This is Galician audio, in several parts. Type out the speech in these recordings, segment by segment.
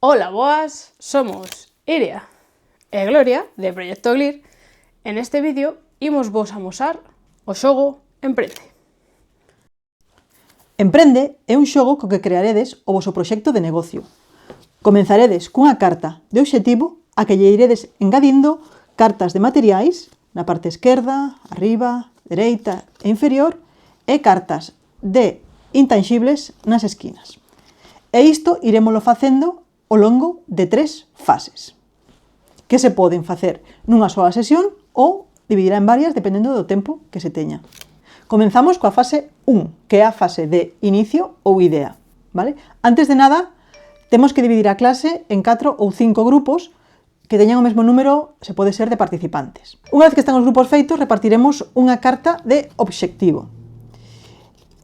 Ola, boas, somos Iria e Gloria de Proyecto Glir. En este vídeo imos vos amosar o xogo Emprende. Emprende é un xogo co que crearedes o voso proxecto de negocio. Comenzaredes cunha carta de obxectivo a que lle iredes engadindo cartas de materiais na parte esquerda, arriba, dereita e inferior e cartas de intanxibles nas esquinas. E isto irémolo facendo ao longo de 3 fases, que se poden facer nunha soa sesión ou dividirá en varias dependendo do tempo que se teña. Comenzamos coa fase 1, que é a fase de inicio ou idea, vale? Antes de nada, temos que dividir a clase en 4 ou 5 grupos que teñan o mesmo número, se pode ser, de participantes. Unha vez que están os grupos feitos, repartiremos unha carta de obxectivo.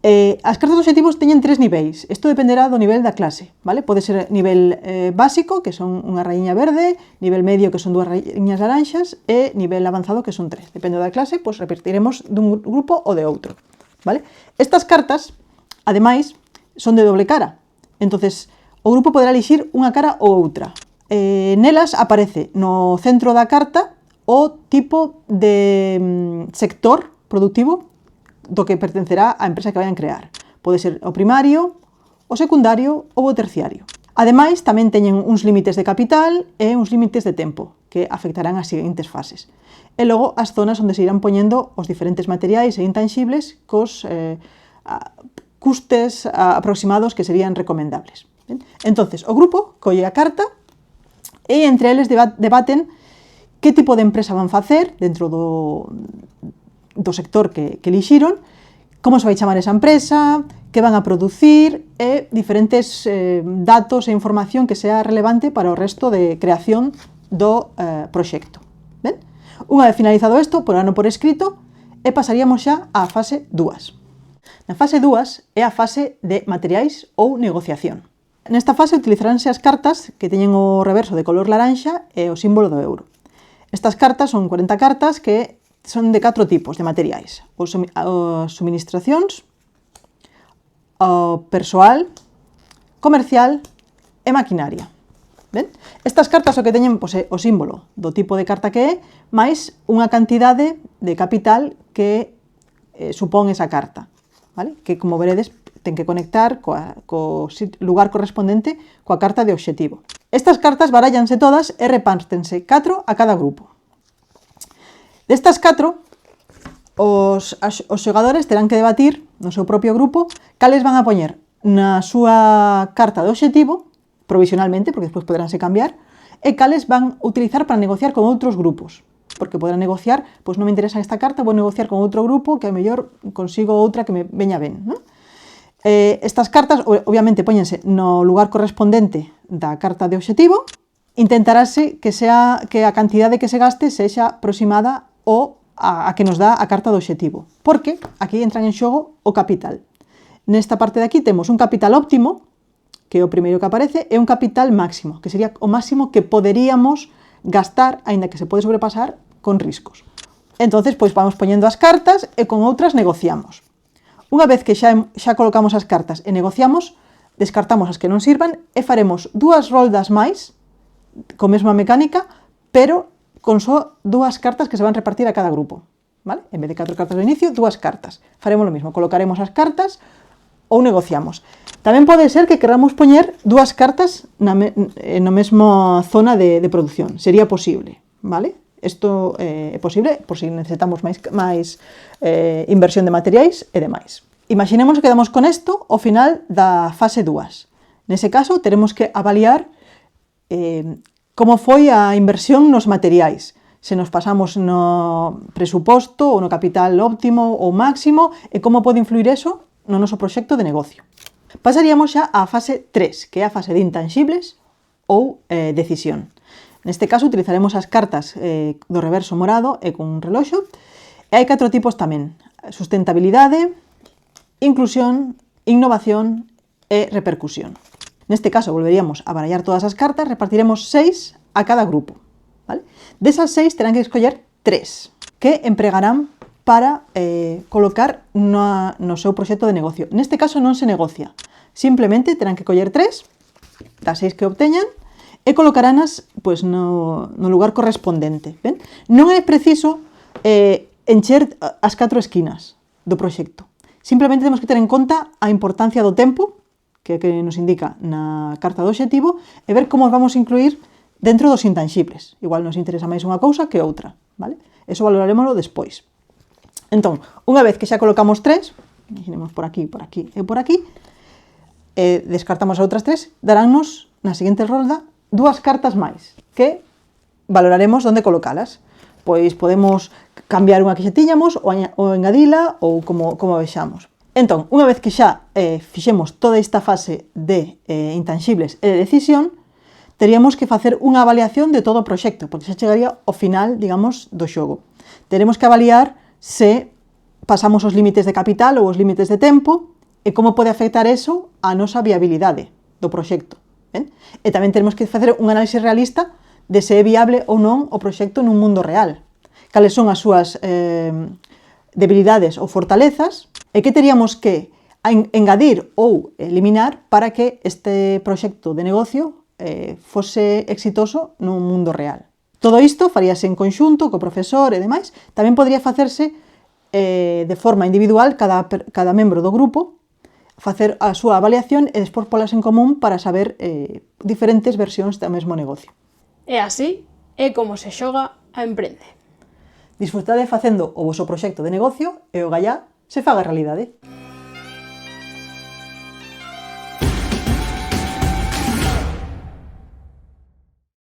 As cartas de obxectivos teñen 3 niveis. Isto dependerá do nivel da clase, vale? Pode ser nivel básico, que son unha raíña verde, nivel medio, que son 2 raíñas laranxas, e nivel avanzado, que son 3. Depende da clase, pois repartiremos dun grupo ou de outro, vale? Estas cartas, ademais, son de doble cara. Entonces, o grupo poderá elixir unha cara ou outra. Nelas aparece no centro da carta o tipo de sector productivo do que pertencerá á empresa que vayan crear. Pode ser o primario, o secundario ou o terciario. Ademais, tamén teñen uns límites de capital e uns límites de tempo que afectarán as seguintes fases. E logo as zonas onde se irán poñendo os diferentes materiais e intanxibles cos custes aproximados que serían recomendables. Entonces, o grupo colle a carta e entre eles debaten que tipo de empresa van facer dentro do sector que elixiron, como se vai chamar esa empresa, que van a producir e diferentes datos e información que sea relevante para o resto de creación do proxecto. Ben? Unha vez finalizado isto, porano por escrito, e pasaríamos xa á fase 2. Na fase 2 é a fase de materiais ou negociación. Nesta fase utilizaránse as cartas que teñen o reverso de color laranxa e o símbolo do euro. Estas cartas son 40 cartas que son de 4 tipos de materiais: os suministracións, o persoal, comercial e maquinaria. Ben? Estas cartas o que teñen pois, é o símbolo do tipo de carta que é, máis unha cantidade de capital que supón esa carta, vale? Que, como veredes, ten que conectar co lugar correspondente coa carta de obxectivo. Estas cartas barállanse todas e repártense 4 a cada grupo. Destas 4, os xogadores terán que debatir no seu propio grupo cales van a poñer na súa carta de obxectivo, provisionalmente, porque despois poderánse cambiar, e cales van utilizar para negociar con outros grupos. Porque poderán negociar, pois non me interesa esta carta, vou negociar con outro grupo que a mellor consigo outra que me veña ben, non? Estas cartas, obviamente, póñense no lugar correspondente da carta de obxectivo. Intentarase que a cantidade que se gaste sexa aproximada a que nos dá a carta do obxectivo, porque aquí entran en xogo o capital. Nesta parte de aquí temos un capital óptimo, que é o primeiro que aparece, e un capital máximo, que sería o máximo que poderíamos gastar, aínda que se pode sobrepasar, con riscos. Entonces, pois vamos poñendo as cartas e con outras negociamos. Unha vez que xa colocamos as cartas e negociamos, descartamos as que non sirvan e faremos 2 roldas máis, con mesma mecánica, pero con só 2 cartas que se van repartir a cada grupo, vale? En vez de 4 cartas de inicio, 2 cartas. Faremos lo mismo, colocaremos as cartas ou negociamos. Tamén pode ser que queramos poñer 2 cartas na mesma zona de produción. Sería posible, vale? Isto é posible por si necesitamos máis inversión de materiais e demais. Imaginemos que quedamos con isto ao final da fase 2. Nese caso, teremos que avaliar como foi a inversión nos materiais, se nos pasamos no presuposto ou no capital óptimo ou máximo e como pode influir eso no noso proxecto de negocio. Pasaríamos xa á fase 3, que é a fase de intanxibles ou decisión. Neste caso utilizaremos as cartas do reverso morado e con un reloxo, e hai 4 tipos tamén: sustentabilidade, inclusión, innovación e repercusión. Neste caso, volveríamos a barallar todas as cartas, repartiremos 6 a cada grupo, vale? Desas 6 terán que escoller 3, que empregarán para colocar no seu proxecto de negocio. Neste caso non se negocia, simplemente terán que coller 3 das 6 que obteñan e colocaranas pois, no lugar correspondente. Ben? Non é preciso encher as 4 esquinas do proxecto. Simplemente temos que ter en conta a importancia do tempo, que nos indica na carta do obxectivo, e ver como os vamos a incluir dentro dos intanxibles. Igual nos interesa máis unha cousa que outra. Vale? Eso valorarémoslo despois. Entón, unha vez que xa colocamos 3, imaginemos por aquí e por aquí, descartamos as outras 3, daránnos na seguinte rolda 2 cartas máis, que valoraremos onde colocalas. Pois podemos cambiar unha que xa tiñamos ou engadila ou como vexamos. Entón, unha vez que xa fixemos toda esta fase de intanxibles e de decisión, teríamos que facer unha avaliación de todo o proxecto, porque xa chegaría ao final, digamos, do xogo. Teremos que avaliar se pasamos os límites de capital ou os límites de tempo e como pode afectar eso á nosa viabilidade do proxecto. Ben? E tamén teremos que facer un análise realista de se é viable ou non o proxecto nun mundo real. Cales son as súas debilidades ou fortalezas e que teríamos que engadir ou eliminar para que este proxecto de negocio fose exitoso nun mundo real. Todo isto faríase en conxunto co profesor e demais. Tamén podría facerse de forma individual cada membro do grupo, facer a súa avaliación e despois polas en común para saber diferentes versións do mesmo negocio. E así é como se xoga a Emprende. Disfrutade facendo o voso proxecto de negocio e o gallá se faga realidade.